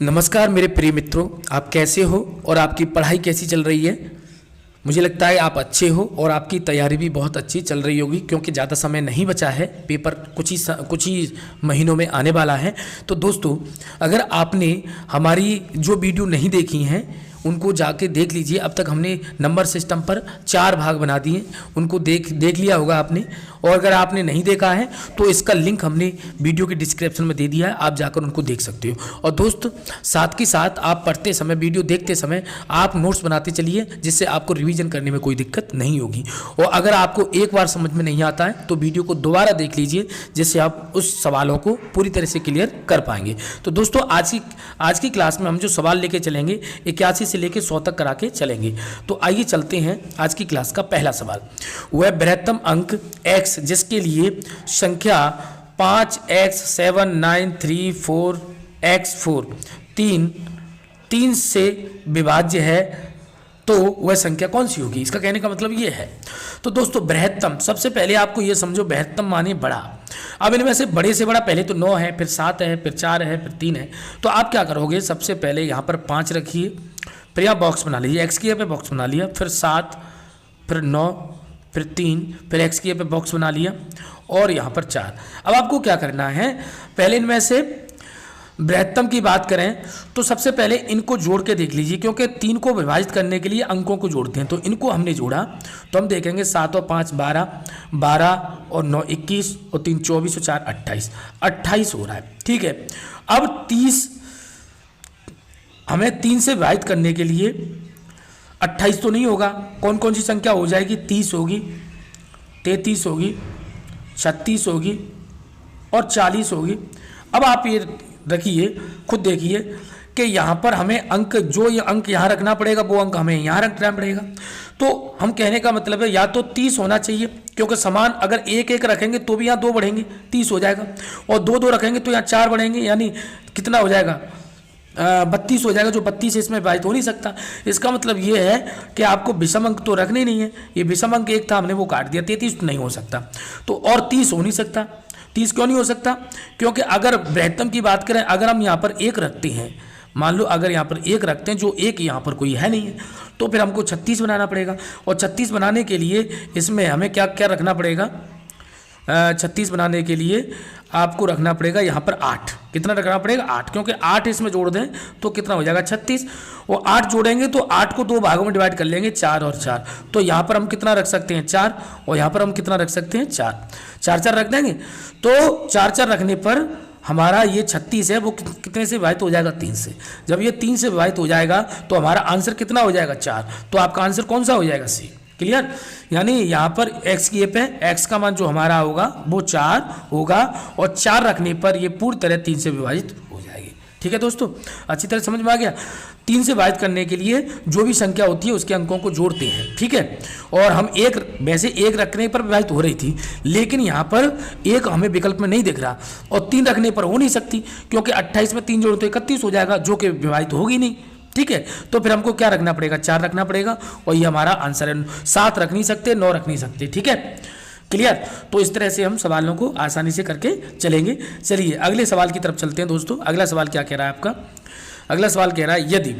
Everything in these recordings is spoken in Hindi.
नमस्कार मेरे प्रिय मित्रों, आप कैसे हो और आपकी पढ़ाई कैसी चल रही है। मुझे लगता है आप अच्छे हो और आपकी तैयारी भी बहुत अच्छी चल रही होगी, क्योंकि ज़्यादा समय नहीं बचा है, पेपर कुछ ही महीनों में आने वाला है। तो दोस्तों, अगर आपने हमारी जो वीडियो नहीं देखी हैं उनको जाके देख लीजिए। अब तक हमने नंबर सिस्टम पर 4 भाग बना दिए, उनको देख लिया होगा आपने। और अगर आपने नहीं देखा है तो इसका लिंक हमने वीडियो के डिस्क्रिप्शन में दे दिया है, आप जाकर उनको देख सकते हो। और दोस्त, साथ के साथ आप पढ़ते समय, वीडियो देखते समय आप नोट्स बनाते चलिए, जिससे आपको रिवीजन करने में कोई दिक्कत नहीं होगी। और अगर आपको एक बार समझ में नहीं आता है तो वीडियो को दोबारा देख लीजिए, जिससे आप उस सवालों को पूरी तरह से क्लियर कर पाएंगे। तो दोस्तों, आज की क्लास में हम जो सवाल लेके चलेंगे 81 से लेके 100 तक करा के चलेंगे। तो आइए चलते हैं। आज की क्लास का पहला सवाल, वह बृहत्तम अंक x जिसके लिए संख्या 5x79344x4 तीन से विभाज्य है, तो वह संख्या कौन सी होगी। इसका कहने का मतलब ये है। तो दोस्तों, बृहत्तम, सबसे पहले आपको ये समझो, बृहत्तम माने बड़ा। अब इनमें से बड़े से बड़ा पहले तो 9 है, फिर 7 है, फिर 4 है, फिर 3 है। तो आप क्या करोगे, सबसे पहले यहाँ पर 5 रखिए, फिर यहाँ बॉक्स बना लीजिए, एक्स की जगह पे बॉक्स बना लिया, फिर 7, फिर 9, फिर 3, फिर एक्स की जगह पे बॉक्स बना लिया, और यहाँ पर 4। अब आपको क्या करना है, पहले इनमें से बृहत्तम की बात करें तो सबसे पहले इनको जोड़ के देख लीजिए, क्योंकि 3 को विभाजित करने के लिए अंकों को जोड़ते हैं। तो इनको हमने जोड़ा तो हम देखेंगे 7 और 5 12, 12 और 9 21, और 3 24 और 4 28, 28 हो रहा है। ठीक है, अब 30 हमें 3 से विभाजित करने के लिए 28 तो नहीं होगा, कौन कौन सी संख्या हो जाएगी, 30 होगी, 33 होगी, 36 होगी और 40 होगी। अब आप ये रखिए, खुद देखिए कि यहाँ पर हमें अंक, जो ये अंक यहाँ रखना पड़ेगा वो अंक हमें यहाँ रखना पड़ेगा। तो हम कहने का मतलब है या तो 30 होना चाहिए, क्योंकि समान अगर 1-1 रखेंगे तो भी यहाँ 2 बढ़ेंगे, 30 हो जाएगा, और 2-2 रखेंगे तो यहाँ 4 बढ़ेंगे, यानी कितना हो जाएगा, 32 हो जाएगा, जो 32 इसमें विभाजित हो नहीं सकता। इसका मतलब ये है कि आपको विषम अंक तो रखने नहीं है। ये विषम अंक 1 था, हमने वो काट दिया, 33 नहीं हो सकता, तो और 30 हो नहीं सकता। 30 क्यों नहीं हो सकता, क्योंकि अगर बृहत्तम की बात करें, अगर हम यहाँ पर 1 रखते हैं, मान लो अगर यहाँ पर 1 रखते हैं, जो 1 यहाँ पर कोई है नहीं है, तो फिर हमको 36 बनाना पड़ेगा। और 36 बनाने के लिए इसमें हमें क्या क्या रखना पड़ेगा, 36 बनाने के लिए आपको रखना पड़ेगा यहाँ पर 8। कितना रखना पड़ेगा, 8, क्योंकि 8 इसमें जोड़ दें तो कितना हो जाएगा 36, और 8 जोड़ेंगे तो 8 को 2 भागों में डिवाइड कर लेंगे, 4 और 4। तो यहाँ पर हम कितना रख सकते हैं, 4, और यहाँ पर हम कितना रख सकते हैं, 4 4 रख देंगे। तो 4 रखने पर हमारा ये 36 है, वो कितने से विभाजित हो जाएगा, 3 से। जब ये 3 से विभाजित हो जाएगा तो हमारा आंसर कितना हो जाएगा, 4। तो आपका आंसर कौन सा हो जाएगा, सी। क्लियर, यानी यहाँ पर x की पे x का मान जो हमारा होगा वो 4 होगा, और 4 रखने पर ये पूरी तरह 3 से विभाजित हो जाएगी। ठीक है दोस्तों, अच्छी तरह समझ में आ गया। 3 से विभाजित करने के लिए जो भी संख्या होती है उसके अंकों को जोड़ते हैं। ठीक है, और हम वैसे 1 रखने पर विभाजित हो रही थी, लेकिन यहाँ पर 1 हमें विकल्प में नहीं दिख रहा, और 3 रखने पर हो नहीं सकती, क्योंकि 28 में 3 जोड़ो तो 31 हो जाएगा, जो कि विभाजित होगी नहीं। ठीक है, तो फिर हमको क्या रखना पड़ेगा, 4 रखना पड़ेगा, और ये हमारा आंसर है। 7 रख नहीं सकते, 9 रख नहीं सकते। ठीक है, क्लियर। तो इस तरह से हम सवालों को आसानी से करके चलेंगे। चलिए अगले सवाल की तरफ चलते हैं दोस्तों। अगला सवाल क्या कह रहा है आपका, अगला सवाल कह रहा है, यदि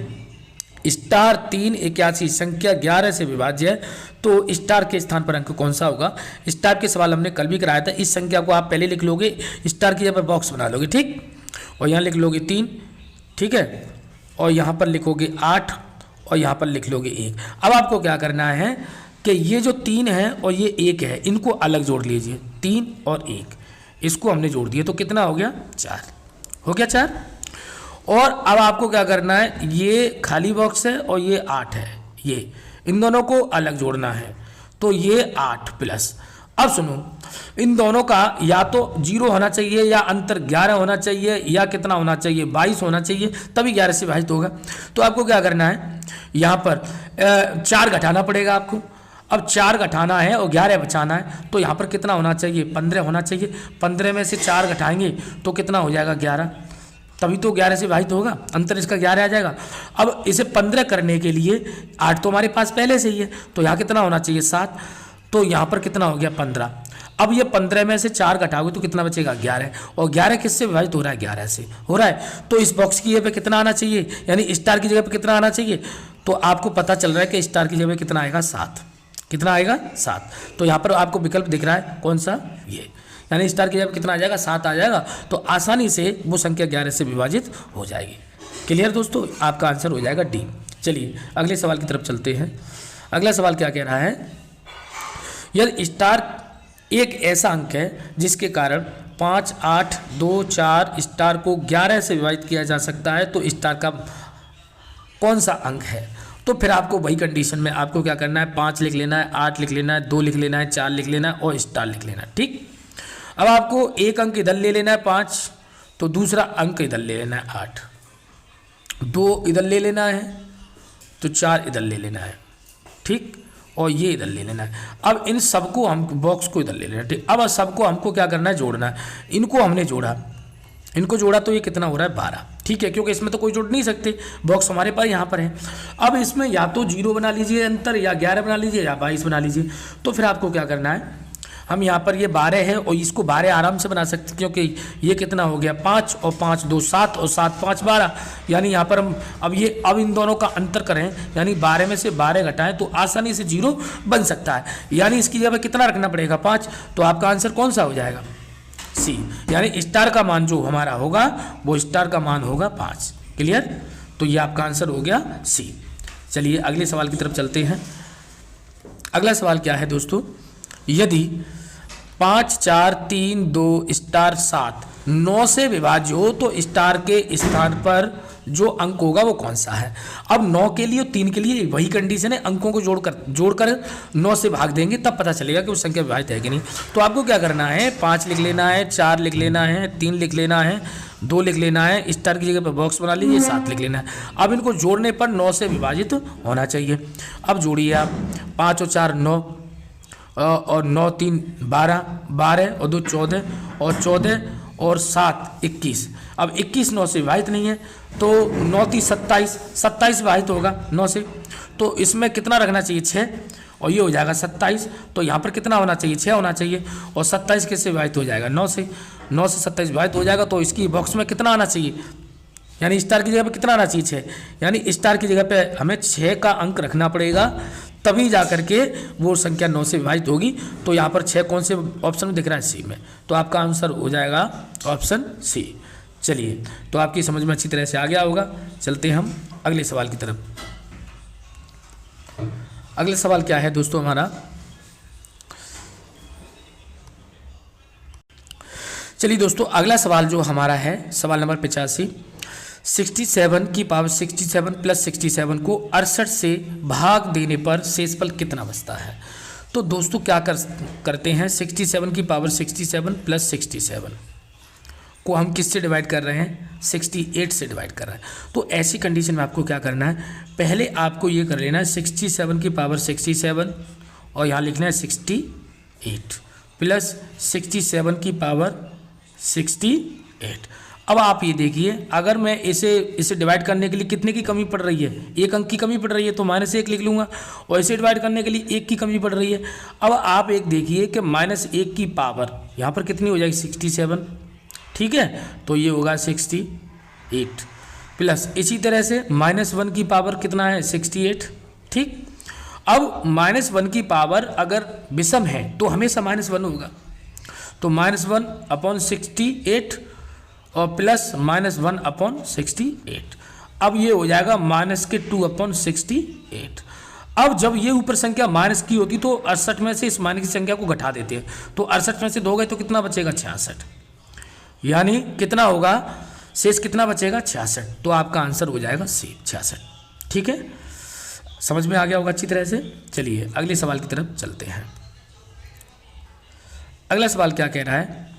स्टार 3 81 संख्या 11 से विभाज्य है तो स्टार के स्थान पर अंक कौन सा होगा। स्टार के सवाल हमने कल भी कराया था। इस संख्या को आप पहले लिख लोगे, स्टार की जगह पर बॉक्स बना लोगे, ठीक, और यहाँ लिख लोगे 3, ठीक है, और यहाँ पर लिखोगे 8, और यहाँ पर लिख लोगे 1। अब आपको क्या करना है कि ये जो 3 है और ये 1 है, इनको अलग जोड़ लीजिए, 3 और 1, इसको हमने जोड़ दिया तो कितना हो गया, 4 हो गया, 4। और अब आपको क्या करना है, ये खाली बॉक्स है और ये 8 है, ये इन दोनों को अलग जोड़ना है, तो ये 8 प्लस। अब सुनो, इन दोनों का या तो 0 होना चाहिए, या अंतर 11 होना चाहिए, या कितना होना चाहिए, 22 होना चाहिए, तभी 11 से विभाजित होगा। तो आपको क्या करना है, यहाँ पर 4 घटाना पड़ेगा आपको। अब 4 घटाना है और 11 बचाना है, तो यहाँ पर कितना होना चाहिए, 15 होना चाहिए। 15 में से 4 घटाएंगे तो कितना हो जाएगा, 11, तभी तो 11 से विभाजित होगा, अंतर इसका 11 आ जाएगा। अब इसे 15 करने के लिए 8 तो हमारे पास पहले से ही है, तो यहाँ कितना होना चाहिए, 7, तो यहाँ पर कितना हो गया, 15। अब ये 15 में से 4 घटाओगे तो कितना बचेगा 11, और 11 किससे विभाजित हो रहा है 11 से हो रहा है। तो इस बॉक्स की जगह पे कितना आना चाहिए, यानी स्टार की जगह पे कितना आना चाहिए, तो आपको पता चल रहा है कि स्टार की जगह पे कितना आएगा 7, कितना आएगा 7। तो यहाँ पर आपको विकल्प दिख रहा है कौन सा, ये, यानी स्टार की जगह पे कितना आ जाएगा 7 आ जाएगा, तो आसानी से वो संख्या 11 से विभाजित हो जाएगी। क्लियर दोस्तों, आपका आंसर हो जाएगा डी। चलिए अगले सवाल की तरफ चलते हैं। अगला सवाल क्या कह रहा है, यदि स्टार एक ऐसा अंक है जिसके कारण 5, 8, 2, 4 स्टार को 11 से विभाजित किया जा सकता है, तो स्टार का कौन सा अंक है। तो फिर आपको वही कंडीशन में आपको क्या करना है, 5 लिख लेना है, 8 लिख लेना है, 2 लिख लेना है, 4 लिख लेना है और स्टार लिख लेना है। ठीक, अब आपको एक अंक इधर ले लेना है 5, तो दूसरा अंक इधर ले लेना है 8, 2 इधर ले लेना है, तो 4 इधर ले लेना है। ठीक, और ये इधर ले लेना है। अब इन सबको हम बॉक्स को इधर ले लेना है। ठीक, अब सबको हमको क्या करना है, जोड़ना है। इनको हमने जोड़ा, इनको जोड़ा तो ये कितना हो रहा है 12। ठीक है, क्योंकि इसमें तो कोई जोड़ नहीं सकते, बॉक्स हमारे पास यहाँ पर है। अब इसमें या तो 0 बना लीजिए अंतर, या 11 बना लीजिए, या 22 बना लीजिए। तो फिर आपको क्या करना है, हम यहाँ पर ये 12 है और इसको 12 आराम से बना सकते हैं, क्योंकि ये कितना हो गया 5 और 5 2 7 और 7 5 12, यानी यहाँ पर हम अब इन दोनों का अंतर करें, यानी 12 में से 12 घटाएं तो आसानी से 0 बन सकता है। यानी इसकी जगह कितना रखना पड़ेगा 5, तो आपका आंसर कौन सा हो जाएगा सी, यानी स्टार का मान जो हमारा होगा वो स्टार का मान होगा 5। क्लियर, तो ये आपका आंसर हो गया सी। चलिए अगले सवाल की तरफ चलते हैं। अगला सवाल क्या है दोस्तों, यदि 5 4 3 2 स्टार 7 9 से विभाज्य हो तो स्टार के स्थान पर जो अंक होगा वो कौन सा है। अब 9 के लिए और 3 के लिए वही कंडीशन है, अंकों को जोड़कर 9 से भाग देंगे तब पता चलेगा कि वो संख्या विभाजित है कि नहीं। तो आपको क्या करना है, 5 लिख लेना है, 4 लिख लेना है, 3 लिख लेना है, 2 लिख लेना है, स्टार की जगह पर बॉक्स बना लीजिए, 7 लिख लेना है। अब इनको जोड़ने पर 9 से विभाजित होना चाहिए। अब जोड़िए आप, 5 और 4 9 और 9 3 12, 12 और 2 14 और 14 और 7 21। अब 21 9 से विभाजित नहीं है, तो 9 3 27, 27 विभाजित होगा 9 से, तो इसमें कितना रखना चाहिए 6, और ये हो जाएगा 27। तो यहाँ पर कितना होना चाहिए 6 होना चाहिए, और 27 किससे विभाजित हो जाएगा 9 से, 9 से 27 विभाजित हो जाएगा, तो इसकी बॉक्स में कितना आना चाहिए, यानी स्टार की जगह पे कितना आना चाहिए 6, यानी स्टार की जगह पे हमें 6 का अंक रखना पड़ेगा, तभी जा करके वो संख्या 9 से विभाजित होगी। तो यहाँ पर 6 कौन से ऑप्शन में दिख रहा है, सी में, तो आपका आंसर हो जाएगा ऑप्शन सी। चलिए, तो आपकी समझ में अच्छी तरह से आ गया होगा। चलते हैं हम अगले सवाल की तरफ। अगला सवाल क्या है दोस्तों हमारा, चलिए दोस्तों अगला सवाल जो हमारा है सवाल नंबर 85, 67 की पावर 67 प्लस 67 को 68 से भाग देने पर शेषफल कितना बचता है। तो दोस्तों क्या करते हैं, 67 की पावर 67 प्लस 67 को हम किससे डिवाइड कर रहे हैं, 68 से डिवाइड कर रहे हैं। तो ऐसी कंडीशन में आपको क्या करना है, पहले आपको ये कर लेना है 67 की पावर 67 और यहाँ लिखना है 68 प्लस 67 की पावर 68। अब आप ये देखिए, अगर मैं इसे डिवाइड करने के लिए कितने की कमी पड़ रही है, 1 अंक की कमी पड़ रही है, तो -1 लिख लूँगा, और इसे डिवाइड करने के लिए 1 की कमी पड़ रही है। अब आप एक देखिए कि -1 की पावर यहाँ पर कितनी हो जाएगी 67, ठीक है, तो ये होगा 68 प्लस इसी तरह से -1 की पावर कितना है 68। ठीक, अब -1 की पावर अगर विषम है तो हमेशा -1 होगा, तो -1/68 और प्लस -1/68। अब ये हो जाएगा -2/68। अब जब ये ऊपर संख्या माइनस की होती तो 68 में से इस माइनस की संख्या को घटा देते हैं, तो 68 में से 2 गए तो कितना बचेगा 66, यानी कितना होगा शेष कितना बचेगा 66। तो आपका आंसर हो जाएगा सी 66। ठीक है, समझ में आ गया होगा अच्छी तरह से। चलिए अगले सवाल की तरफ चलते हैं। अगला सवाल क्या कह रहा है,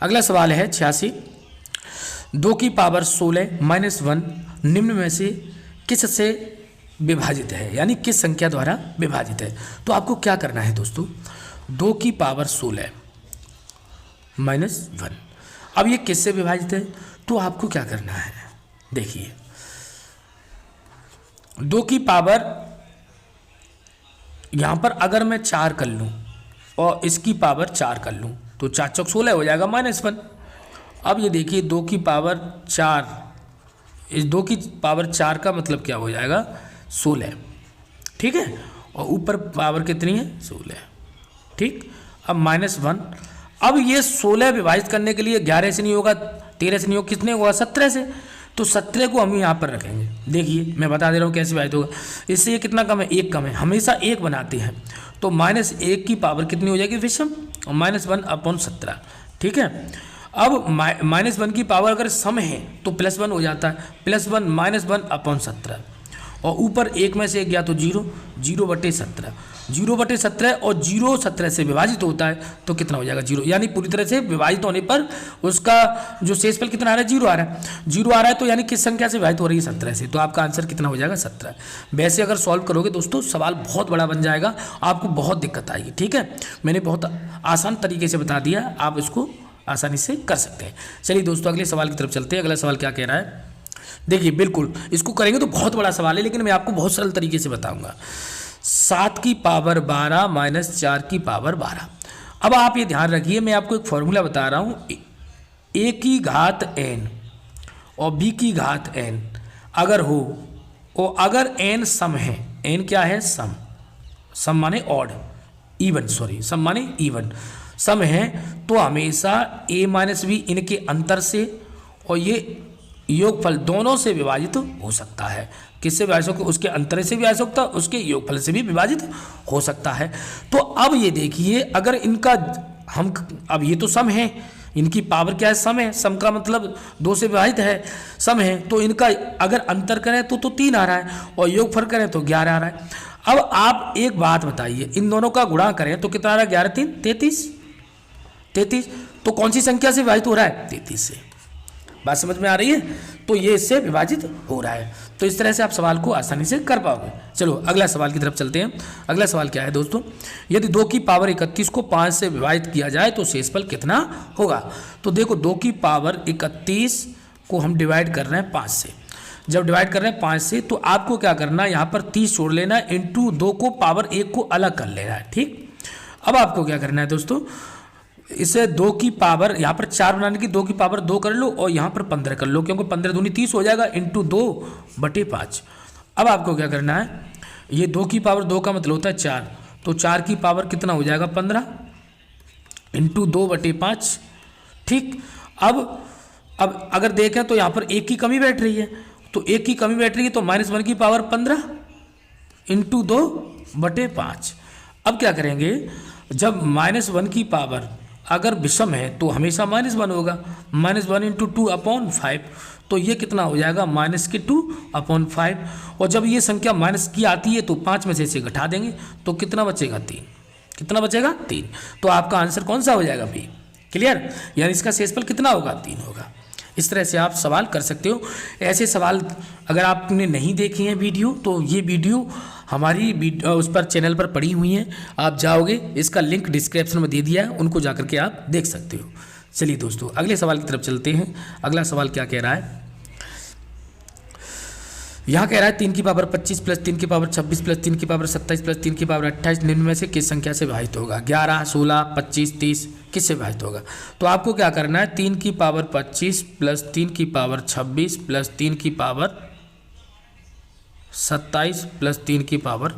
अगला सवाल है 86, 2 की पावर 16 -1 निम्न में से किस से विभाजित है, यानी किस संख्या द्वारा विभाजित है। तो आपको क्या करना है दोस्तों, 2 की पावर 16 -1, अब ये किससे विभाजित है, तो आपको क्या करना है, देखिए 2 की पावर यहाँ पर अगर मैं 4 कर लूँ और इसकी पावर 4 कर लूँ तो 4 चौक 16 हो जाएगा -1। अब ये देखिए 2 की पावर 4, इस 2 की पावर 4 का मतलब क्या हो जाएगा 16, ठीक है। और ऊपर पावर कितनी है 16, ठीक। अब -1, अब ये 16 विभाजित करने के लिए 11 से नहीं होगा, 13 से नहीं होगा, कितने होगा 17 से। तो 17 को हम यहाँ पर रखेंगे। देखिए मैं बता दे रहा हूँ कैसे विभाजित होगा। इससे ये कितना कम है, 1 कम है, हमेशा 1 बनाते हैं। तो -1 की पावर कितनी हो जाएगी विषम, और -1/17, ठीक है। अब -1 की पावर अगर सम है तो +1 हो जाता है, +1 -1/17, और ऊपर 1 में से 1 गया तो 0, 0/17, 0/17, और 0 17 से विभाजित होता है तो कितना हो जाएगा 0, यानी पूरी तरह से विभाजित होने पर उसका जो शेषफल कितना आ रहा है 0 आ रहा है, 0 आ रहा है। तो यानी किस संख्या से विभाजित हो रही है 17 से, तो आपका आंसर कितना हो जाएगा 17। वैसे अगर सॉल्व करोगे दोस्तों सवाल बहुत बड़ा बन जाएगा, आपको बहुत दिक्कत आएगी, ठीक है। मैंने बहुत आसान तरीके से बता दिया, आप इसको आसानी से कर सकते हैं। चलिए दोस्तों अगले सवाल की तरफ चलते हैं। अगला सवाल क्या कह रहा है, देखिए बिल्कुल इसको करेंगे तो बहुत बड़ा सवाल है, लेकिन मैं आपको बहुत सरल तरीके से बताऊंगा। 7 की पावर 12 -4 की पावर 12। अब आप ये ध्यान रखिए, मैं आपको एक फॉर्मूला बता रहा हूँ, a की घात n और b की घात n अगर हो, और अगर n सम है, n क्या है सम, सम माने ऑड, इवन, सॉरी सम माने इवन, सम है तो हमेशा a - b इनके अंतर से और ये योगफल दोनों से विभाजित हो सकता है। किससे विभाजित हो, उसके अंतर से विभाजित हो सकता है, उसके योगफल से भी विभाजित हो सकता है। तो अब ये देखिए अगर इनका हम, अब ये तो सम है, इनकी पावर क्या है सम है, सम का मतलब 2 से विभाजित है, सम है, तो इनका अगर अंतर करें तो 3 आ रहा है, और योगफल करें तो 11 आ रहा है। अब आप एक बात बताइए, इन दोनों का गुणा करें तो कितना आ रहा है 11 3 33, तो कौन सी संख्या से विभाजित हो रहा है 33 से। बात समझ में आ रही है, तो ये इससे विभाजित हो रहा है। तो इस तरह से आप सवाल को आसानी से कर पाओगे। चलो अगला सवाल की तरफ चलते हैं। अगला सवाल क्या है दोस्तों, यदि 2 की पावर 31 को 5 से विभाजित किया जाए तो शेषफल कितना होगा। तो देखो 2 की पावर 31 को हम डिवाइड कर रहे हैं 5 से, जब डिवाइड कर रहे हैं 5 से तो आपको क्या करना है, यहाँ पर 30 छोड़ लेना है, इंटू 2 को पावर 1 को अलग कर लेना है, ठीक। अब आपको क्या करना है दोस्तों, इसे 2 की पावर यहाँ पर 4 बनाने की 2 की पावर 2 कर लो, और यहाँ पर 15 कर लो, क्योंकि 15 दूनी 30 हो जाएगा, इंटू 2/5। अब आपको क्या करना है, ये 2 की पावर 2 का मतलब होता है 4, तो 4 की पावर कितना हो जाएगा 15, इंटू 2/5, ठीक। अब अगर देखें तो यहाँ पर 1 की कमी बैठ रही है, तो 1 की कमी बैठ रही है, तो -1 की पावर 15 इंटू 2/5। अब क्या करेंगे, जब -1 की पावर अगर विषम है तो हमेशा -1 होगा, -1 इंटू 2/5, तो ये कितना हो जाएगा -2/5। और जब ये संख्या माइनस की आती है तो 5 में से इसे घटा देंगे, तो कितना बचेगा 3, कितना बचेगा 3। तो आपका आंसर कौन सा हो जाएगा बी, क्लियर। यानी इसका शेषफल कितना होगा 3 होगा। इस तरह से आप सवाल कर सकते हो। ऐसे सवाल अगर आपने नहीं देखे हैं वीडियो, तो ये वीडियो हमारी उस पर चैनल पर पड़ी हुई हैं, आप जाओगे, इसका लिंक डिस्क्रिप्शन में दे दिया है, उनको जाकर के आप देख सकते हो। चलिए दोस्तों अगले सवाल की तरफ चलते हैं। अगला सवाल क्या कह रहा है, यहाँ कह रहा है 3 की पावर 25 प्लस 3 की पावर 26 प्लस 3 की पावर 27 प्लस 3 की पावर 28 निम्न में से किस संख्या से विभाजित होगा। 11, 16, 25, 30 किससे विभाजित होगा। तो आपको क्या करना है, 3 की पावर 25 प्लस 3 की पावर 26 प्लस 3 की पावर 27 प्लस 3 की पावर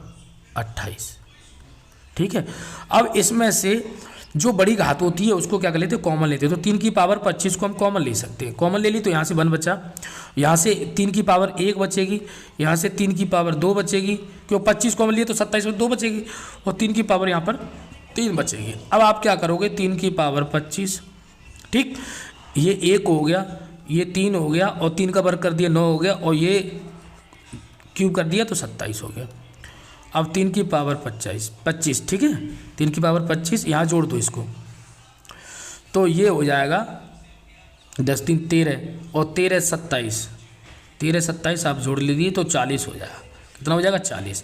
28, ठीक है। अब इसमें से जो बड़ी घात होती है उसको क्या कर लेते हैं, कॉमन लेते हैं। तो 3 की पावर 25 को हम कॉमन ले सकते हैं, कॉमन ले ली तो यहाँ से 1 बचा, यहाँ से 3 की पावर 1 बचेगी, यहाँ से 3 की पावर 2 बचेगी, क्यों 25 कॉमन लिए तो 27 में 2 बचेगी, और 3 की पावर यहाँ पर 3 बचेगी। अब आप क्या करोगे, 3 की पावर 25, ठीक, ये 1 हो गया, ये 3 हो गया, और 3 का वर्ग कर दिया 9 हो गया, और ये क्यूब कर दिया तो 27 हो गया। अब 3 की पावर 25, ठीक है, 3 की पावर 25 यहाँ जोड़ दो इसको, तो ये हो जाएगा 10 3 13 और 13 27, 13 27 आप जोड़ लीजिए तो 40 हो जाएगा। कितना हो जाएगा 40,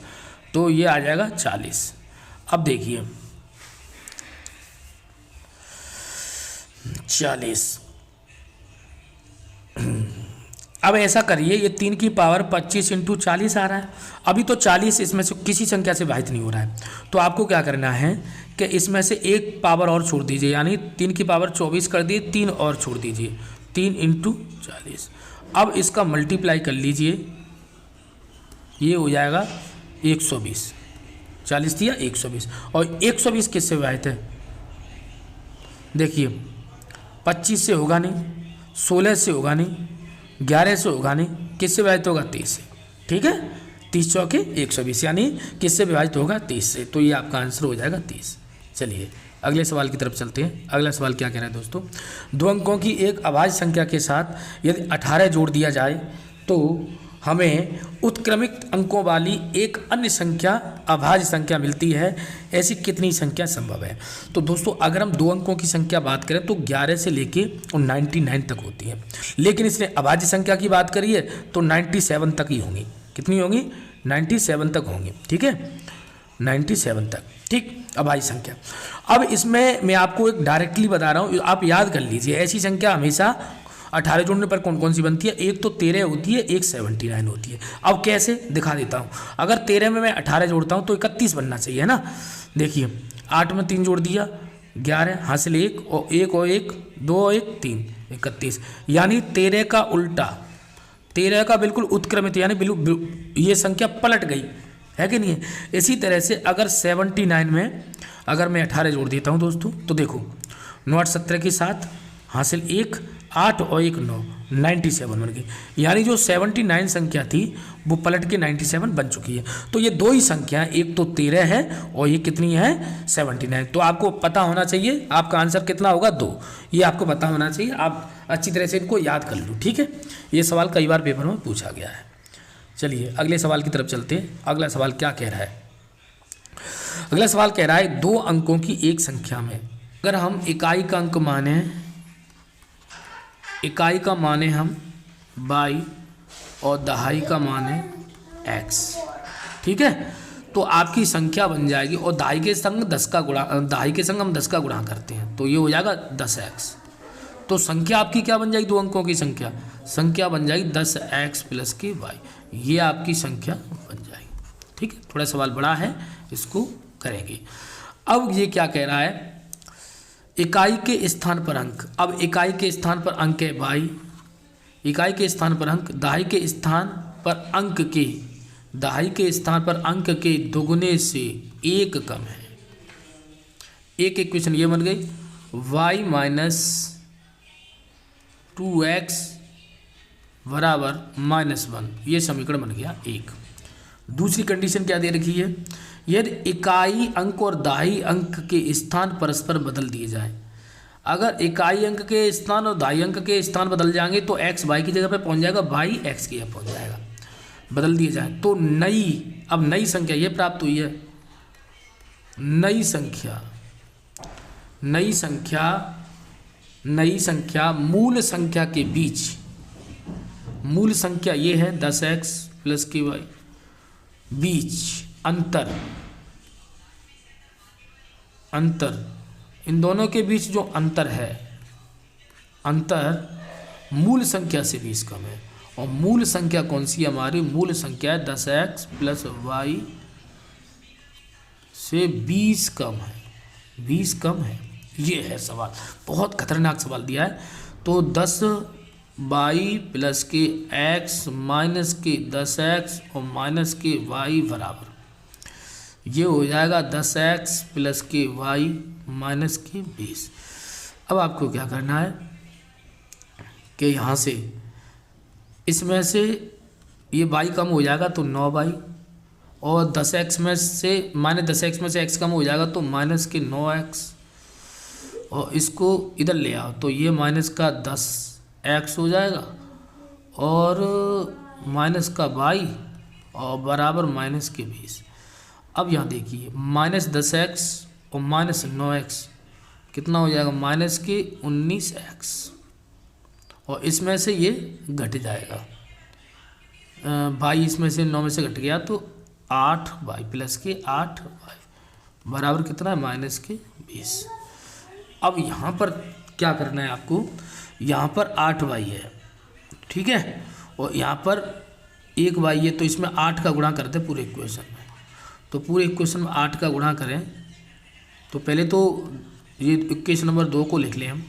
तो ये आ जाएगा 40। अब देखिए 40, अब ऐसा करिए, ये 3 की पावर 25 इंटू 40 आ रहा है। अभी तो 40 इसमें से किसी संख्या से विभाजित नहीं हो रहा है, तो आपको क्या करना है कि इसमें से एक पावर और छोड़ दीजिए, यानी 3 की पावर 24 कर दिए, 3 और छोड़ दीजिए, 3 इंटू 40। अब इसका मल्टीप्लाई कर लीजिए, ये हो जाएगा 120। 40 दिया 120, और 120 किससे विभाजित है? देखिए 25 से होगा नहीं, 16 से होगा नहीं, 11 से होगा नहीं, किससे विभाजित होगा? 30 से। ठीक है, 30 चौके 120, यानी किससे विभाजित होगा? 30 से। तो ये आपका आंसर हो जाएगा 30। चलिए अगले सवाल की तरफ चलते हैं। अगला सवाल क्या कह रहा है दोस्तों? 2 अंकों की एक अभाज्य संख्या के साथ यदि 18 जोड़ दिया जाए तो हमें उत्क्रमित अंकों वाली एक अन्य संख्या अभाज्य संख्या मिलती है, ऐसी कितनी संख्या संभव है? तो दोस्तों अगर हम 2 अंकों की संख्या बात करें तो 11 से लेके 99 तक होती है, लेकिन इसने अभाज्य संख्या की बात करी है तो 97 तक ही होंगी। कितनी होंगी? 97 तक होंगी। ठीक है, 97 तक। ठीक, अभाज्य संख्या। अब इसमें मैं आपको एक डायरेक्टली बता रहा हूँ, आप याद कर लीजिए। ऐसी संख्या हमेशा 18 जोड़ने पर कौन कौन सी बनती है? एक तो 13 होती है, एक 79 होती है। अब कैसे दिखा देता हूँ। अगर 13 में मैं 18 जोड़ता हूँ तो 31 बनना चाहिए, है ना। देखिए 8 में 3 जोड़ दिया, 11 हासिल 1 और 1 और 1 2 और 1 3, 31। यानी 13 का उल्टा, 13 का बिल्कुल उत्क्रमित, यानी बिल्कुल ये संख्या पलट गई है कि नहीं है। इसी तरह से अगर 79 में अगर मैं 18 जोड़ देता हूँ दोस्तों, तो देखो 9 8 17 के साथ हासिल 1 8 और 1 9, 97 बन गई। यानी जो 79 संख्या थी वो पलट के 97 बन चुकी है। तो ये 2 ही संख्या, एक तो 13 है और ये कितनी है? 79। तो आपको पता होना चाहिए आपका आंसर कितना होगा? 2। ये आपको पता होना चाहिए, आप अच्छी तरह से इनको याद कर लो। ठीक है, ये सवाल कई बार पेपर में पूछा गया है। चलिए अगले सवाल की तरफ चलते हैं। अगला सवाल क्या कह रहा है? अगला सवाल कह रहा है 2 अंकों की एक संख्या में अगर हम इकाई का अंक माने, इकाई का माने हम y और दहाई का माने x। ठीक है, तो आपकी संख्या बन जाएगी, और दहाई के संग 10 का गुणा, दहाई के संग हम 10 का गुणा करते हैं तो ये हो जाएगा 10x। तो संख्या आपकी क्या बन जाएगी? 2 अंकों की संख्या, संख्या बन जाएगी 10x प्लस के y। ये आपकी संख्या बन जाएगी। ठीक है, थोड़ा सवाल बड़ा है, इसको करेंगे। अब ये क्या कह रहा है? इकाई के स्थान पर अंक। अब इकाई के स्थान पर अंक है y, इकाई के स्थान पर अंक, दहाई के स्थान पर अंक के, दहाई के स्थान पर अंक के दोगुने से 1 कम है। एक इक्वेशन ये बन गई, y माइनस 2x बराबर -1। ये समीकरण बन गया 1। दूसरी कंडीशन क्या दे रखी है? यदि इकाई अंक और दहाई अंक के स्थान परस्पर बदल दिए जाए। अगर इकाई अंक के स्थान और दहाई अंक के स्थान बदल जाएंगे तो x y की जगह पे पहुंच जाएगा, y x की जगह पहुंच जाएगा। बदल दिए जाए तो नई संख्या ये प्राप्त हुई है। नई संख्या मूल संख्या के बीच, मूल संख्या ये है 10x प्लस के y, बीच अंतर इन दोनों के बीच जो अंतर है, अंतर मूल संख्या से 20 कम है। और मूल संख्या कौन सी? हमारी मूल संख्या है 10x प्लस y से 20 कम है, 20 कम है। ये है सवाल, बहुत खतरनाक सवाल दिया है। तो 10y प्लस के x माइनस के 10x और माइनस के y बराबर, ये हो जाएगा 10x प्लस के y माइनस के 20। अब आपको क्या करना है कि यहाँ से इसमें से ये y कम हो जाएगा तो 9y, और 10x में से -10x में से x कम हो जाएगा तो माइनस के 9x, और इसको इधर ले आओ तो ये माइनस का 10x हो जाएगा और माइनस का y और बराबर माइनस के 20। अब यहाँ देखिए -10x और -9x कितना हो जाएगा? माइनस के 19x, और इसमें से ये घट जाएगा, y इसमें से 9 में से घट गया तो 8y प्लस के 8y बराबर कितना है? माइनस के 20। अब यहाँ पर क्या करना है आपको? यहाँ पर 8y है, ठीक है, और यहाँ पर 1y है, तो इसमें 8 का गुणा करते हैं पूरे इक्वेशन में। तो पूरे इक्वेशन में 8 का गुणा करें तो पहले तो ये इक्वेशन नंबर 2 को लिख लें हम,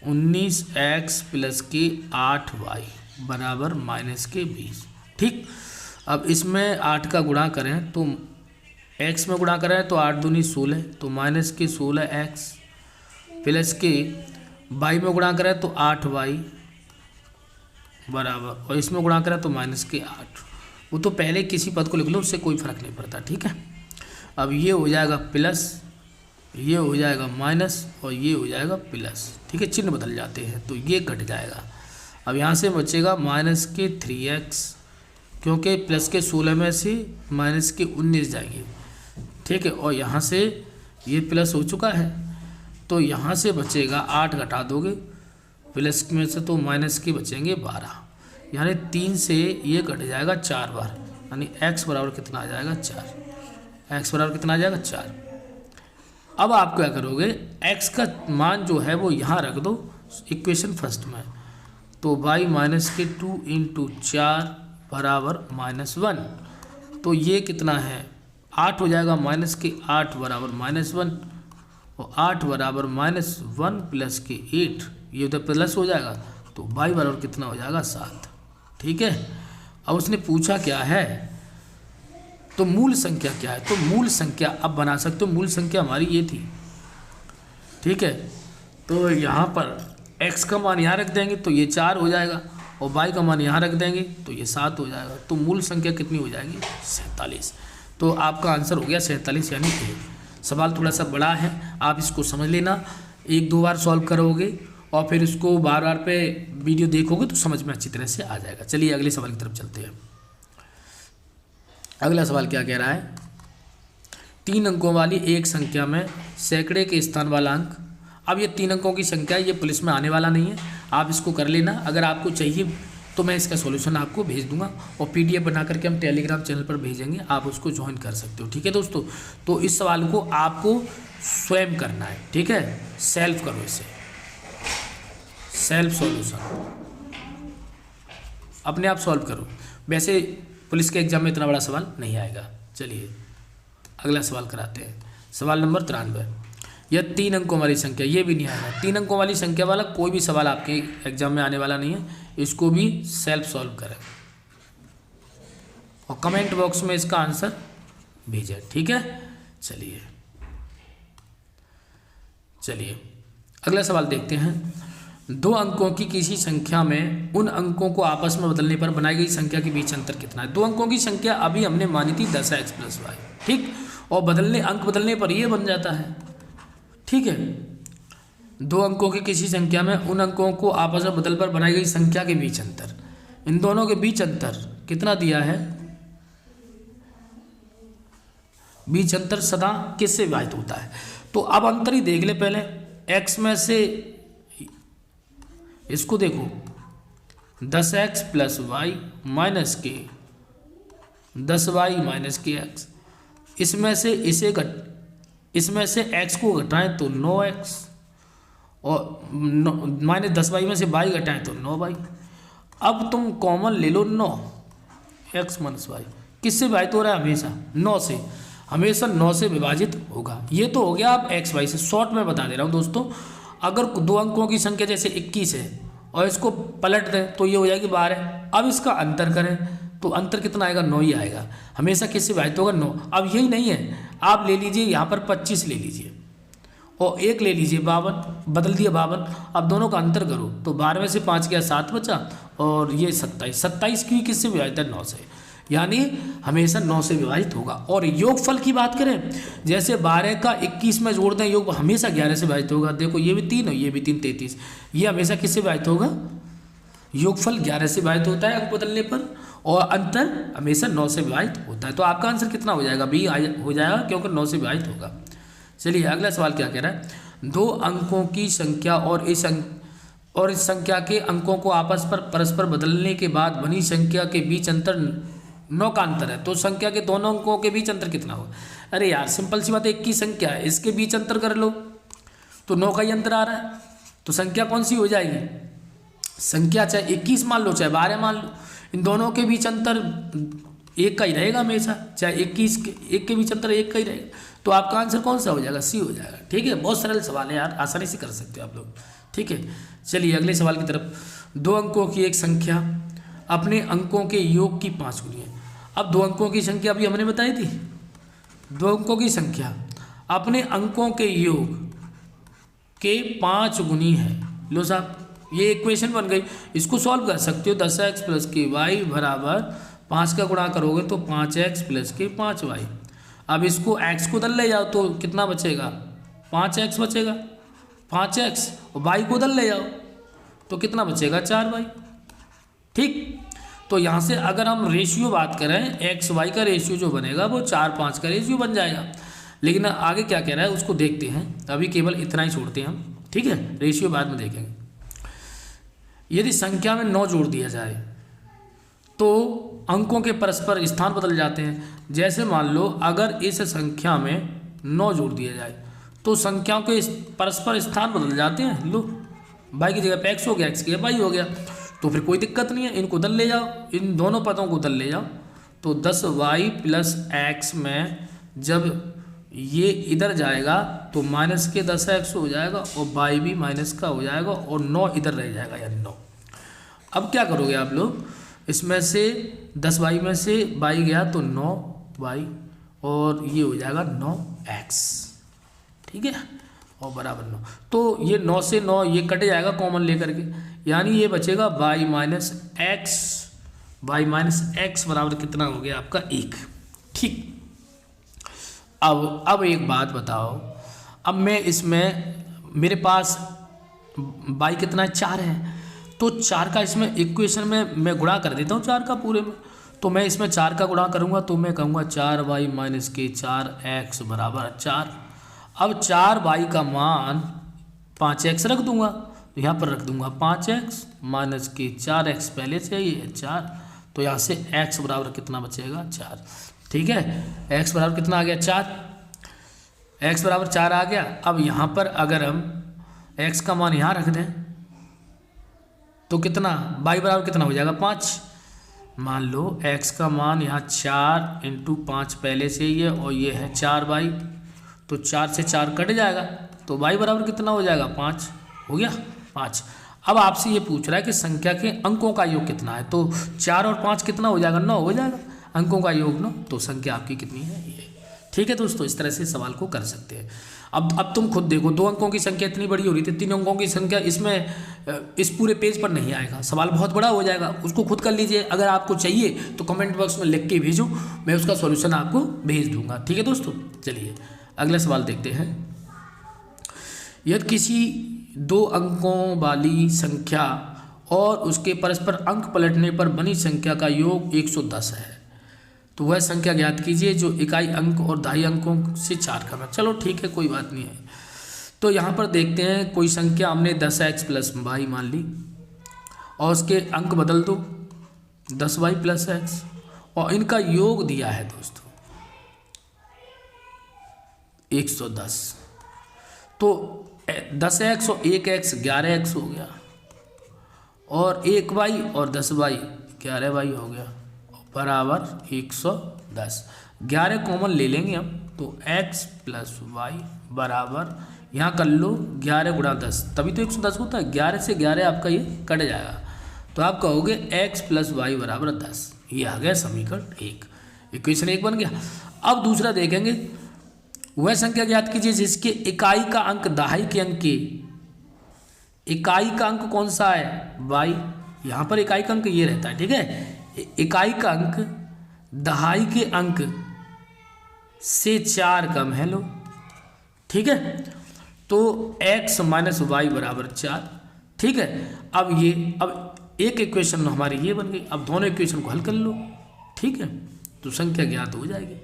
19x प्लस के 8y बराबर माइनस के 20। ठीक, अब इसमें 8 का गुणा करें तो x में गुणा करें तो 8 दूनी 16, तो माइनस के 16x प्लस के y में गुणा करें तो 8y बराबर, और इसमें गुणा करें तो माइनस के 8। वो तो पहले किसी पद को लिख लो, उससे कोई फर्क नहीं पड़ता। ठीक है, अब ये हो जाएगा प्लस, ये हो जाएगा माइनस और ये हो जाएगा प्लस। ठीक है, चिन्ह बदल जाते हैं तो ये कट जाएगा। अब यहाँ से बचेगा माइनस के 3x, क्योंकि प्लस के 16 में से माइनस के 19 जाएंगे। ठीक है, और यहाँ से ये प्लस हो चुका है तो यहाँ से बचेगा 8 घटा दोगे प्लस में से तो माइनस के बचेंगे 12, यानी 3 से ये कट जाएगा 4 बार, यानी x बराबर कितना आ जाएगा 4। x बराबर कितना आ जाएगा 4। अब आप क्या करोगे, x का मान जो है वो यहाँ रख दो इक्वेशन फर्स्ट में, तो y माइनस के 2 इंटू 4 बराबर -1, तो ये कितना है 8 हो जाएगा, माइनस के 8 बराबर -1, और 8 बराबर -1 प्लस के 8, ये उधर प्लस हो जाएगा तो y बराबर कितना हो जाएगा 7। ठीक है, अब उसने पूछा क्या है, तो मूल संख्या क्या है, तो मूल संख्या अब बना सकते हो, मूल संख्या हमारी ये थी। ठीक है, तो यहाँ पर x का मान यहाँ रख देंगे तो ये 4 हो जाएगा, और y का मान यहाँ रख देंगे तो ये 7 हो जाएगा, तो मूल संख्या कितनी हो जाएगी 47। तो आपका आंसर हो गया 47, यानी A। सवाल थोड़ा सा बड़ा है, आप इसको समझ लेना, 1-2 बार सॉल्व करोगे और फिर इसको बार बार पे वीडियो देखोगे तो समझ में अच्छी तरह से आ जाएगा। चलिए अगले सवाल की तरफ चलते हैं। अगला सवाल क्या कह रहा है, 3 अंकों वाली एक संख्या में सैकड़े के स्थान वाला अंक। अब ये 3 अंकों की संख्या है, ये पुलिस में आने वाला नहीं है, आप इसको कर लेना। अगर आपको चाहिए तो मैं इसका सॉल्यूशन आपको भेज दूंगा और PDF बना करके हम टेलीग्राम चैनल पर भेजेंगे, आप उसको ज्वाइन कर सकते हो। ठीक है दोस्तों, तो इस सवाल को आपको स्वयं करना है। ठीक है, सेल्फ करो इसे, सेल्फ सॉल्यूशन अपने आप सॉल्व करो। वैसे पुलिस के एग्जाम में इतना बड़ा सवाल नहीं आएगा। चलिए अगला सवाल कराते हैं। सवाल नंबर 93, यह 3 अंकों वाली संख्या, ये भी नहीं आएगा। 3 अंकों वाली संख्या वाला कोई भी सवाल आपके एग्जाम में आने वाला नहीं है, इसको भी सेल्फ सॉल्व करें और कमेंट बॉक्स में इसका आंसर भेजें। ठीक है, चलिए अगला सवाल देखते हैं। 2 अंकों की किसी संख्या में उन अंकों को आपस में बदलने पर बनाई गई संख्या के बीच अंतर कितना है। 2 अंकों की संख्या अभी हमने मानी थी 10x + y। ठीक, और अंक बदलने पर ये बन जाता है। ठीक है, 2 अंकों की किसी संख्या में उन अंकों को आपस में बदल पर बनाई गई संख्या के बीच अंतर, इन दोनों के बीच अंतर कितना दिया है। बीच अंतर सदा किससे विभाजित होता है, तो अब अंतर ही देख ले पहले। x में से इसको देखो, 10x + y माइनस के 10y माइनस के x, इसमें से x को घटाएं तो 9x, और -10y में से y घटाएं तो 9y। अब तुम कॉमन ले लो 9, x - y किससे विभाजित हो रहा है, हमेशा 9 से, हमेशा 9 से विभाजित होगा। ये तो हो गया आप x y से। शॉर्ट में बता दे रहा हूँ दोस्तों, अगर 2 अंकों की संख्या जैसे 21 है और इसको पलट दें तो ये हो जाएगी 12। अब इसका अंतर करें तो अंतर कितना आएगा, 9 ही आएगा। हमेशा किससे विभाजित होगा, 9। अब यही नहीं है, आप ले लीजिए यहाँ पर 25 ले लीजिए और 1 ले लीजिए 52, बदल दिया 52। अब दोनों का अंतर करो तो 12 में से 5 गया 7 बचा, और ये 27 की किससे विभाजित है, 9 से, यानी हमेशा 9 से विभाजित होगा। और योगफल की बात करें, जैसे 12 का 21 में जोड़ दें, योग हमेशा 11 से विभाजित होगा। देखो ये भी 3 और ये भी 3, 33, ये हमेशा किससे विभाजित होगा, योगफल 11 से विभाजित होता है अंक बदलने पर, और अंतर हमेशा 9 से विभाजित होता है। तो आपका आंसर कितना हो जाएगा, बी हो जाएगा, क्योंकि 9 से विभाजित होगा। चलिए अगला सवाल क्या कह रहा है, 2 अंकों की संख्या और इस संख्या के अंकों को आपस पर परस्पर बदलने के बाद बनी संख्या के बीच अंतर 9 का अंतर है, तो संख्या के दोनों अंकों के बीच अंतर कितना होगा। अरे यार सिंपल सी बात है, 1 की संख्या है, इसके बीच अंतर कर लो तो 9 का ही अंतर आ रहा है, तो संख्या कौन सी हो जाएगी, संख्या चाहे 21 मान लो चाहे 12 मान लो, इन दोनों के बीच अंतर एक का ही रहेगा हमेशा, चाहे 21 के एक के बीच अंतर एक का ही रहेगा। तो आपका आंसर कौन सा हो जाएगा? सी हो जाएगा। ठीक है, बहुत सरल सवाल है यार, आसानी से कर सकते हो आप लोग। ठीक है, चलिए अगले सवाल की तरफ। 2 अंकों की एक संख्या अपने अंकों के योग की 5 गुनी है। अब 2 अंकों की संख्या अभी हमने बताई थी, 2 अंकों की संख्या अपने अंकों के योग के 5 गुनी है। लो साहब, ये इक्वेशन बन गई, इसको सॉल्व कर सकते हो। 10x प्लस के वाई बराबर 5 का गुणा करोगे तो 5x प्लस के 5y। अब इसको x को उधर ले जाओ तो कितना बचेगा? 5x बचेगा, 5x, और y को उधर ले जाओ तो कितना बचेगा? 4y। ठीक, तो यहाँ से अगर हम रेशियो बात करें, एक्स वाई का रेशियो जो बनेगा वो 4-5 का रेशियो बन जाएगा। लेकिन आगे क्या कह रहा है उसको देखते हैं, अभी केवल इतना ही छोड़ते हैं हम। ठीक है, रेशियो बाद में देखेंगे। यदि संख्या में 9 जोड़ दिया जाए तो अंकों के परस्पर स्थान बदल जाते हैं। जैसे मान लो अगर इस संख्या में 9 जोड़ दिया जाए तो संख्याओं के परस्पर स्थान बदल जाते हैं। लो, वाई की जगह पे एक्स हो गया, एक्स की जगह वाई हो गया, तो फिर कोई दिक्कत नहीं है, इनको उधर ले जाओ, इन दोनों पदों को उधर ले जाओ। तो 10y प्लस एक्स में जब ये इधर जाएगा तो माइनस के 10x हो जाएगा और y भी माइनस का हो जाएगा और 9 इधर रह जाएगा, यानी 9। अब क्या करोगे आप लोग, इसमें से 10y में से y गया तो 9y और ये हो जाएगा 9x। ठीक है, और बराबर 9, तो ये 9 से 9 ये कट जाएगा कॉमन लेकर के, यानी ये बचेगा y माइनस एक्स बराबर कितना हो गया आपका? 1। ठीक, अब एक बात बताओ, अब मैं इसमें मेरे पास y कितना है? 4 है, तो 4 का इसमें इक्वेशन में मैं गुणा कर देता हूँ 4 का पूरे में। तो मैं इसमें 4 का गुणा करूँगा तो मैं कहूँगा 4y माइनस के 4x बराबर 4। अब 4y का मान 5x रख दूंगा, तो यहाँ पर रख दूंगा 5x माइनस के 4x, पहले से ही है 4, तो यहाँ से x बराबर कितना बचेगा? 4। ठीक है, x बराबर कितना आ गया? 4। x बराबर 4 आ गया। अब यहाँ पर अगर हम x का मान यहाँ रख दें तो कितना? y बराबर कितना हो जाएगा? 5। मान लो x का मान यहाँ 4 × 5 पहले से ही है और ये है 4y, तो 4 से 4 कट जाएगा, तो y बराबर कितना हो जाएगा? 5 हो गया, 5। अब आपसे ये पूछ रहा है कि संख्या के अंकों का योग कितना है, तो 4 और 5 कितना हो जाएगा? 9 हो जाएगा, अंकों का योग 9, तो संख्या आपकी कितनी है? ये। ठीक है दोस्तों, इस तरह से सवाल को कर सकते हैं। अब तुम खुद देखो, 2 अंकों की संख्या इतनी बड़ी हो रही थी, 3 अंकों की संख्या इसमें इस पूरे पेज पर नहीं आएगा, सवाल बहुत बड़ा हो जाएगा, उसको खुद कर लीजिए। अगर आपको चाहिए तो कमेंट बॉक्स में लिख के भेजो, मैं उसका सॉल्यूशन आपको भेज दूंगा। ठीक है दोस्तों, चलिए अगला सवाल देखते हैं। यदि किसी 2 अंकों वाली संख्या और उसके परस्पर अंक पलटने पर बनी संख्या का योग 110 है, तो वह संख्या ज्ञात कीजिए जो इकाई अंक और दहाई अंकों से 4 कम है। चलो ठीक है, कोई बात नहीं है। तो यहाँ पर देखते हैं, कोई संख्या हमने 10x प्लस y मान ली और उसके अंक बदल दो 10y प्लस x, और इनका योग दिया है दोस्तों 110। तो 10x और 1x 11x हो गया, और 1y और 10y 11y हो गया, बराबर 110। 11 कॉमन ले लेंगे हम, तो x प्लस वाई बराबर, यहाँ कर लो 11 गुणा 10, तभी तो 110 होता है। 11 से 11 आपका ये कट जाएगा, तो आप कहोगे x प्लस वाई बराबर 10। ये आ गया समीकरण 1, इक्वेशन 1 बन गया। अब दूसरा देखेंगे, वह संख्या ज्ञात कीजिए जिसके इकाई का अंक दहाई के अंक के, इकाई का अंक कौन सा है? y। यहाँ पर इकाई का अंक ये रहता है, ठीक है। इकाई का अंक दहाई के अंक से 4 कम है। लो ठीक है, तो x माइनस वाई बराबर 4। ठीक है, अब एक इक्वेशन हमारी ये बन गई। अब दोनों इक्वेशन को हल कर लो, ठीक है, तो संख्या ज्ञात हो जाएगी।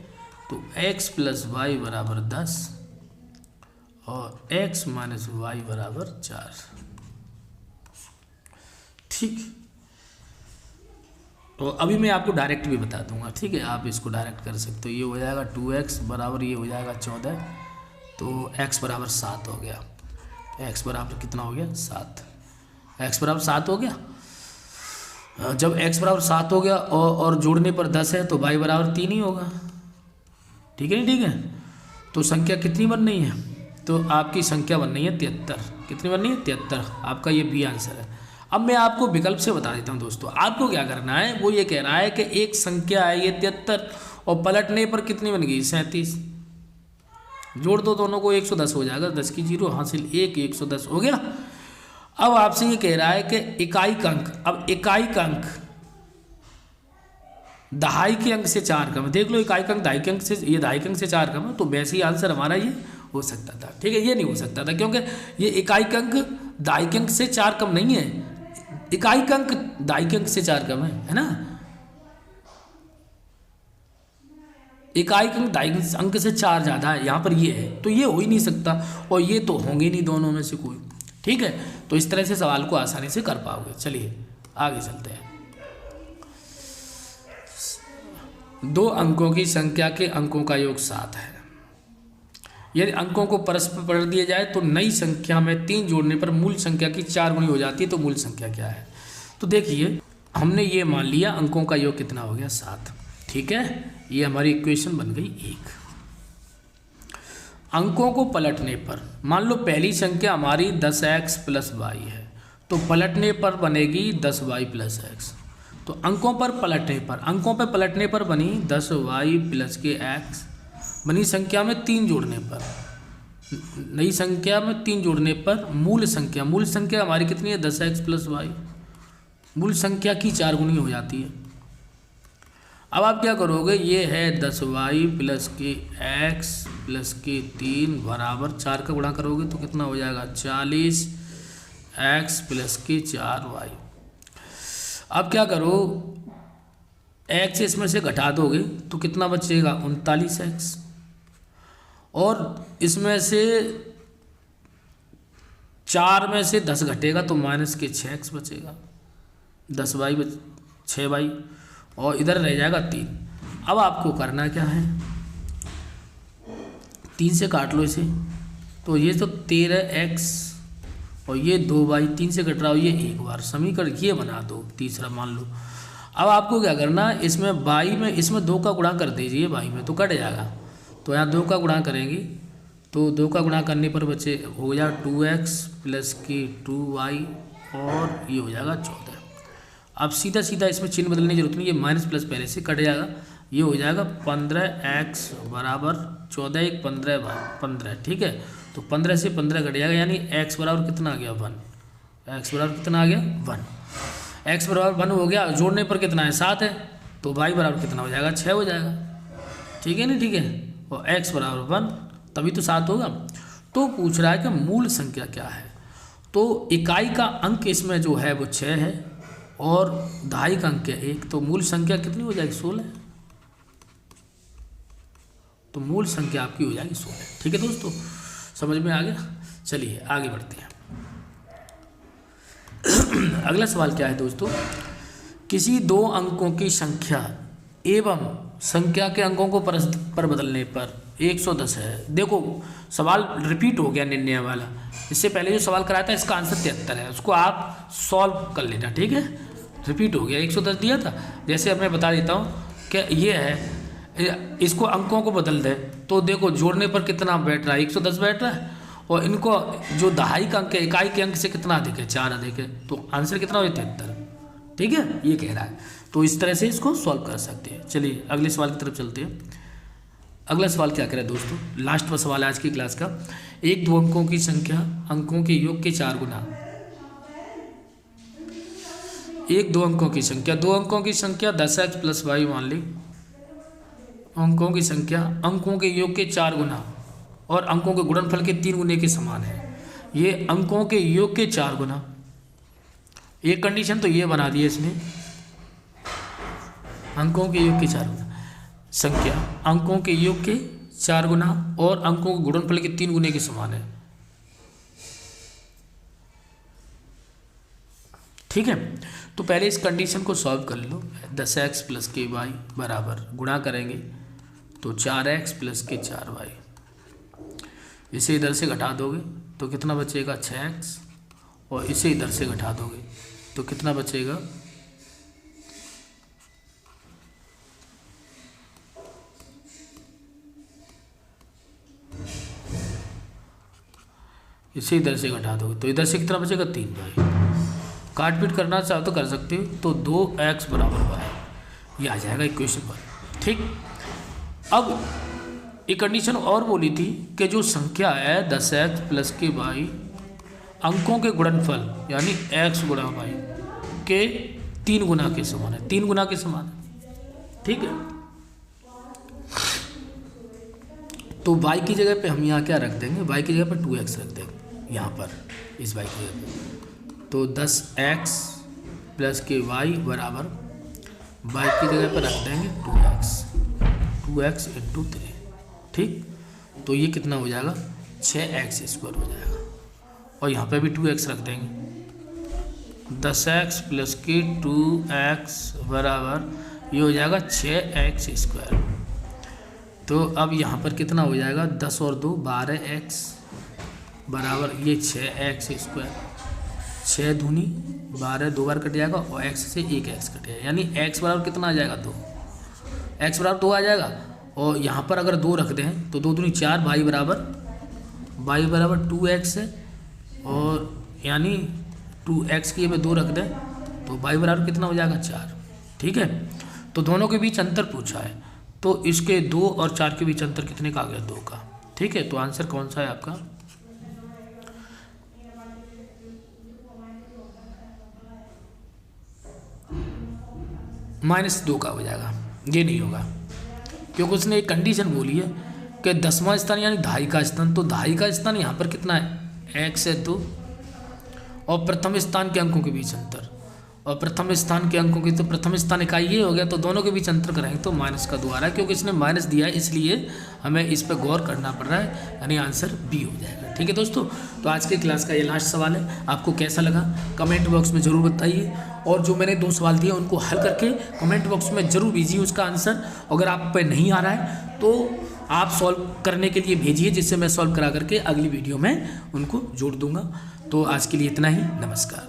तो x प्लस वाई बराबर 10 और x माइनस वाई बराबर 4। ठीक, तो अभी मैं आपको डायरेक्ट भी बता दूंगा, ठीक है, आप इसको डायरेक्ट कर सकते हो। ये हो जाएगा 2x बराबर, ये हो जाएगा 14, तो x बराबर 7 हो गया। x बराबर कितना हो गया? 7। x बराबर 7 हो गया। जब x बराबर 7 हो गया और जोड़ने पर 10 है तो y बराबर 3 ही होगा। ठीक है नहीं, ठीक है। तो संख्या कितनी बन रही है? तो आपकी संख्या बन रही है 73। कितनी बन रही है? 73। आपका ये बी आंसर है। अब मैं आपको विकल्प से बता देता हूँ दोस्तों, आपको क्या करना है। वो ये कह रहा है कि एक संख्या है ये 73 और पलटने पर कितनी बन गई? 37। जोड़ दो दोनों को, 110 हो जाएगा। 10 की 0 हासिल 1, 110 हो गया। अब आपसे ये कह रहा है कि इकाई का अंक, अब इकाई का अंक दहाई के अंक से 4 कम है। देख लो, इकाई का अंक दहाई के अंक से, ये दहाई के अंक से 4 कम है, तो वैसे ही आंसर हमारा ये हो सकता था। ठीक है, ये नहीं हो सकता था क्योंकि ये इकाई का अंक दहाई के अंक से 4 कम नहीं है, इकाई का अंक दहाई के अंक से 4 कम है ना। इकाई का अंक दहाई अंक से 4 ज़्यादा है, यहाँ पर ये है, तो ये हो ही नहीं सकता और ये तो होंगे नहीं दोनों में से कोई। ठीक है, तो इस तरह से सवाल को आसानी से कर पाओगे। चलिए आगे चलते हैं। 2 अंकों की संख्या के अंकों का योग 7 है। यदि अंकों को परस्पर पलट दिया जाए तो नई संख्या में 3 जोड़ने पर मूल संख्या की 4 गुनी हो जाती है, तो मूल संख्या क्या है? तो देखिए, हमने ये मान लिया अंकों का योग कितना हो गया? 7। ठीक है, ये हमारी इक्वेशन बन गई 1। अंकों को पलटने पर मान लो पहली संख्या हमारी 10x + y है, तो पलटने पर बनेगी 10y + x। तो अंकों पर पलटने पर बनी 10y + के x, बनी संख्या में 3 जोड़ने पर, नई संख्या में 3 जोड़ने पर मूल संख्या हमारी कितनी है? 10x + y। मूल संख्या की 4 गुनी हो जाती है। अब आप क्या करोगे? ये है 10y + के x + के 3 बराबर 4 का गुणा करोगे तो कितना हो जाएगा? 40x + के 4y। अब क्या करो? x इसमें से घटा दोगे तो कितना बचेगा? 39x। और इसमें से 4 में से 10 घटेगा तो माइनस के 6x बचेगा। 10y 6y और इधर रह जाएगा 3। अब आपको करना क्या है? 3 से काट लो इसे, तो ये तो 13x और ये 2y, 3 से कट रहा हो, ये एक बार समीकरण ये बना दो, तीसरा मान लो। अब आपको क्या करना? इसमें y में, इसमें 2 का गुणा कर दीजिए, y में तो कट जाएगा, तो यहाँ 2 का गुणा करेंगे तो 2 का गुणा करने पर बचे हो जाएगा 2x + के 2y और ये हो जाएगा 14। अब सीधा इसमें चिन्ह बदलने की जरूरत नहीं, ये माइनस प्लस पहले से कट जाएगा, ये हो जाएगा 15x बराबर 14 1 15। ठीक है, तो 15 से 15 कट जाएगा, यानी x बराबर कितना आ गया? 1। x बराबर कितना आ गया? 1। x बराबर 1 हो गया। जोड़ने पर कितना है? 7 है, तो y बराबर कितना हो जाएगा? 6 हो जाएगा। ठीक है नहीं, ठीक है, और x बराबर 1 तभी तो 7 होगा। तो पूछ रहा है कि मूल संख्या क्या है? तो इकाई का अंक इसमें जो है वो 6 है और दहाई का अंक है 1, तो मूल संख्या कितनी हो जाएगी? 16। तो मूल संख्या आपकी हो जाएगी 16। ठीक है दोस्तों, समझ में आ गया? चलिए आगे बढ़ते हैं। अगला सवाल क्या है दोस्तों? किसी 2 अंकों की संख्या एवं संख्या के अंकों को परस्पर बदलने पर 110 है। देखो सवाल रिपीट हो गया 99 वाला, इससे पहले जो सवाल कराया था इसका आंसर 73 है, उसको आप सॉल्व कर लेना। ठीक है, रिपीट हो गया, 110 दिया था। जैसे अब मैं बता देता हूँ कि ये है, इसको अंकों को बदल दे तो देखो जोड़ने पर कितना बैठ रहा है? 110 बैठ रहा है, और इनको जो दहाई का अंक है, इकाई के अंक से कितना अधिक है? 4 अधिक है, तो आंसर कितना हो? 73। ठीक है, ये कह रहा है, तो इस तरह से इसको सॉल्व कर सकते हैं। चलिए अगले सवाल की तरफ चलते हैं। अगला सवाल क्या करें दोस्तों? लास्ट वाला सवाल है आज की क्लास का। 1 2 अंकों की संख्या अंकों के योग के 4 गुना। 1 2 अंकों की संख्या, 2 अंकों की संख्या 10x + y मान ली, अंकों की संख्या अंकों के योग के 4 गुना और अंकों के गुणनफल के 3 गुने के समान है। ये अंकों के योग के 4 गुना, एक कंडीशन तो ये बना दी है इसने, अंकों के योग के 4 गुना संख्या अंकों के योग के 4 गुना और अंकों के गुणनफल के 3 गुने के समान है। ठीक है, तो पहले इस कंडीशन को सॉल्व कर लो। 10x + के y बराबर गुणा करेंगे तो 4x + के 4y, इसे इधर से घटा दोगे तो कितना बचेगा? 6x और इसे इधर से घटा दोगे तो कितना बचेगा, इसे इधर से घटा दोगे तो इधर से कितना बचेगा 3 भाई। काट पीट करना चाहो तो कर सकते हो, तो 2x बराबर y, ये आ जाएगा इक्वेशन 1। ठीक, अब एक कंडीशन और बोली थी कि जो संख्या है 10x प्लस के y अंकों के गुणनफल यानी x गुणा y के 3 गुना के समान है, 3 गुना के समान है। ठीक है, तो y की जगह पे हम यहाँ क्या रख देंगे, y की जगह पर 2x रख देंगे यहाँ पर इस y की जगह पे, तो 10x प्लस के y बराबर y की जगह पर रख देंगे 2x इंटू 3। ठीक, तो ये कितना हो जाएगा 6x स्क्वायर हो जाएगा, और यहाँ पे भी 2x रख देंगे, 10x प्लस के 2x बराबर ये हो जाएगा 6x स्क्वायर। तो अब यहाँ पर कितना हो जाएगा, 10 और 2 12x बराबर ये 6x स्क्वायर, 6 दूनी 12 2 बार कट जाएगा और x से 1x कट जाएगा, यानी x बराबर कितना आ जाएगा 2, x बराबर 2 आ जाएगा। और यहाँ पर अगर 2 रख दें तो 2 दूनी 4, y बराबर 2x है, और यानी 2x की जगह 2 रख दें तो y बराबर कितना हो जाएगा 4। ठीक है, तो दोनों के बीच अंतर पूछा है, तो इसके 2 और 4 के बीच अंतर कितने का आ गया 2 का। ठीक है, तो आंसर कौन सा है आपका, -2 का हो जाएगा। ये नहीं होगा क्योंकि उसने एक कंडीशन बोली है कि 10वां स्थान यानी 2.5 का स्थान, तो 2.5 का स्थान यहाँ पर कितना है x है 2, और प्रथम स्थान के अंकों के बीच अंतर, और प्रथम स्थान के अंकों की तो प्रथम स्थान इकाई ये हो गया, तो दोनों के बीच अंतर करेंगे तो माइनस का 2 आ रहा है, क्योंकि इसने माइनस दिया है इसलिए हमें इस पर गौर करना पड़ रहा है, यानी आंसर बी हो जाएगा। ठीक है दोस्तों, तो आज के क्लास का ये लास्ट सवाल है, आपको कैसा लगा कमेंट बॉक्स में ज़रूर बताइए, और जो मैंने 2 सवाल दिए उनको हल करके कमेंट बॉक्स में ज़रूर भेजिए उसका आंसर। अगर आप पे नहीं आ रहा है तो आप सॉल्व करने के लिए भेजिए, जिससे मैं सॉल्व करा करके अगली वीडियो में उनको जोड़ दूंगा। तो आज के लिए इतना ही, नमस्कार।